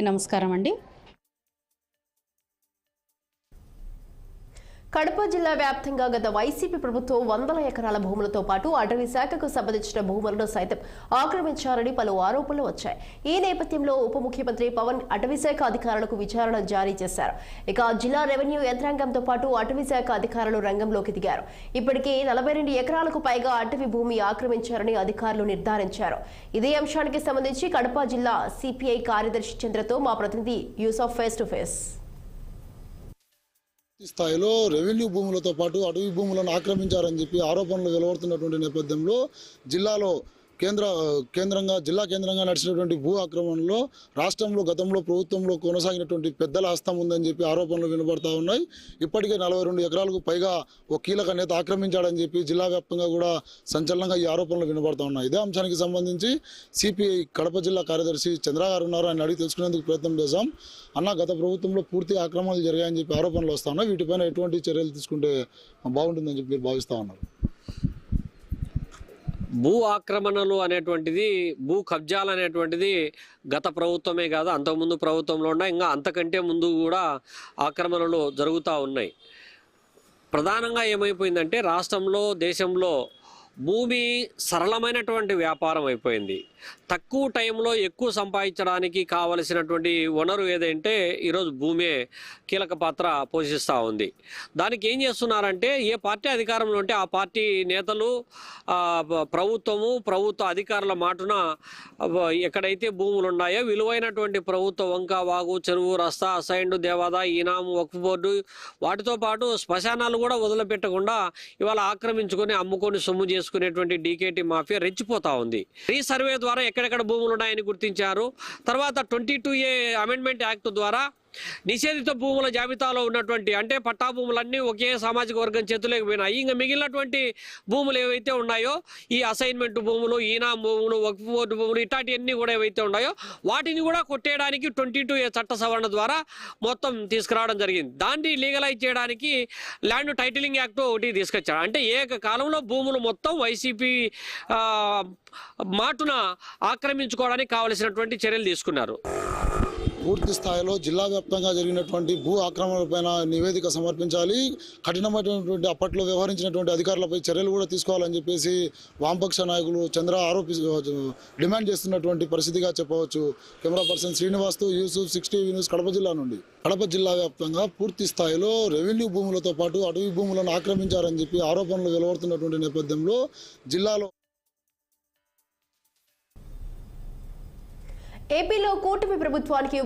నమస్కారం అండి. కడప జిల్లా వ్యాప్తంగా గత వైసీపీ ప్రభుత్వం వందల ఎకరాల భూములతో పాటు అటవీ శాఖకు సంబంధించిన భూములను సైతం ఆక్రమించారని పలు ఆరోపణలు వచ్చాయి. ఈ నేపథ్యంలో ఉప ముఖ్యమంత్రి పవన్ అటవీ శాఖ అధికారులకు విచారణ జారీ చేశారు. ఇక జిల్లా రెవెన్యూ యంత్రాంగంతో పాటు అటవీ శాఖ అధికారులు రంగంలోకి దిగారు. ఇప్పటికే 42 ఎకరాలకు పైగా అటవీ భూమి ఆక్రమించారని అధికారులు నిర్ధారించారు. ఇదే అంశానికి సంబంధించి కడప జిల్లా సిపిఐ కార్యదర్శి చంద్రతో మా ప్రతినిధి యూసఫ్ ఫేస్ టు ఫేస్. స్థాయిలో రెవెన్యూ భూములతో పాటు అటవీ భూములను ఆక్రమించారని చెప్పి ఆరోపణలు వెలువడుతున్నటువంటి నేపథ్యంలో జిల్లాలో జిల్లా కేంద్రంగా నడిచినటువంటి భూ ఆక్రమణలో రాష్ట్రంలో గతంలో ప్రభుత్వంలో కొనసాగినటువంటి పెద్దల హస్తం ఉందని చెప్పి ఆరోపణలు వినబడతా ఉన్నాయి. ఇప్పటికే 42 ఎకరాలకు పైగా ఒక కీలక నేత ఆక్రమించాడని చెప్పి జిల్లా వ్యాప్తంగా కూడా సంచలనంగా ఈ ఆరోపణలు వినబడతా ఉన్నాయి. ఇదే అంశానికి సంబంధించి సిపిఐ కడప జిల్లా కార్యదర్శి చంద్ర గారు ఉన్నారు. ఆయన అడిగి తెలుసుకునేందుకు ప్రయత్నం చేశాం. అన్న, గత ప్రభుత్వంలో పూర్తి ఆక్రమణలు జరిగాయని చెప్పి ఆరోపణలు వస్తా ఉన్నాయి. వీటిపైన ఎటువంటి చర్యలు తీసుకుంటే బాగుంటుందని చెప్పి మీరు భావిస్తూ ఉన్నారు? భూ ఆక్రమణలు అనేటువంటిది, భూ కబ్జాలు అనేటువంటిది గత ప్రభుత్వమే కాదు, అంతకుముందు ప్రభుత్వంలో ఉన్న ఇంకా అంతకంటే ముందు కూడా ఆక్రమణలు జరుగుతూ ఉన్నాయి. ప్రధానంగా ఏమైపోయిందంటే రాష్ట్రంలో, దేశంలో భూమి సరళమైనటువంటి వ్యాపారం అయిపోయింది. తక్కువ టైంలో ఎక్కువ సంపాదించడానికి కావలసినటువంటి వనరు ఏదంటే ఈరోజు భూమే కీలక పాత్ర పోషిస్తూ ఉంది. దానికి ఏం చేస్తున్నారంటే ఏ పార్టీ అధికారంలో ఉంటే ఆ పార్టీ నేతలు, ప్రభుత్వ అధికారుల మాటున ఎక్కడైతే భూములు ఉన్నాయో విలువైనటువంటి ప్రభుత్వ వంక, వాగు, చెరువు, రస్తా, అసైన్డ్, దేవాదా, ఈనాం, వక్ఫ్ బోర్డు వాటితో పాటు శ్మశానాలు కూడా వదిలిపెట్టకుండా ఇవాళ ఆక్రమించుకొని అమ్ముకొని సొమ్ము చేసుకునేటువంటి డీకేటీ మాఫియా రెచ్చిపోతా ఉంది. ఈ సర్వే ద్వారా ఎక్కడెక్కడ భూములు ఉన్నాయని గుర్తించారు. తర్వాత 22A అమెండ్మెంట్ యాక్ట్ ద్వారా నిషేధిత భూముల జాబితాలో ఉన్నటువంటి, అంటే పట్టా భూములన్నీ ఒకే సామాజిక వర్గం చేతులకు పోయినాయి. ఇంకా మిగిలినటువంటి భూములు ఏవైతే ఉన్నాయో, ఈ అసైన్మెంట్ భూములు, ఈనాం భూములు, వక్ఫ్ బోర్డు భూములు, ఇట్లాంటివన్నీ కూడా ఏవైతే ఉన్నాయో వాటిని కూడా కొట్టేయడానికి 22A చట్ట సవరణ ద్వారా మొత్తం తీసుకురావడం జరిగింది. దాన్ని లీగలైజ్ చేయడానికి ల్యాండ్ టైటిలింగ్ యాక్ట్ ఒకటి తీసుకొచ్చారు. అంటే ఏకకాలంలో భూములు మొత్తం వైసీపీ మాటున ఆక్రమించుకోవడానికి కావలసినటువంటి చర్యలు తీసుకున్నారు. పూర్తి స్థాయిలో జిల్లా వ్యాప్తంగా జరిగినటువంటి భూ ఆక్రమణలపైన నివేదిక సమర్పించాలి, కఠినమైనటువంటి అప్పట్లో వ్యవహరించినటువంటి అధికారులపై చర్యలు కూడా తీసుకోవాలని చెప్పేసి వామపక్ష నాయకులు చంద్ర డిమాండ్ చేస్తున్నటువంటి పరిస్థితిగా చెప్పవచ్చు. కెమెరా పర్సన్ శ్రీనివాస్తో యూసుఫ్, 60 న్యూస్, కడప జిల్లా నుండి. కడప జిల్లా వ్యాప్తంగా పూర్తి స్థాయిలో రెవెన్యూ భూములతో పాటు అటవీ భూములను ఆక్రమించారని చెప్పి ఆరోపణలు వెలువడుతున్నటువంటి నేపథ్యంలో జిల్లాలో ఏపీలో కూటమి ప్రభుత్వానికి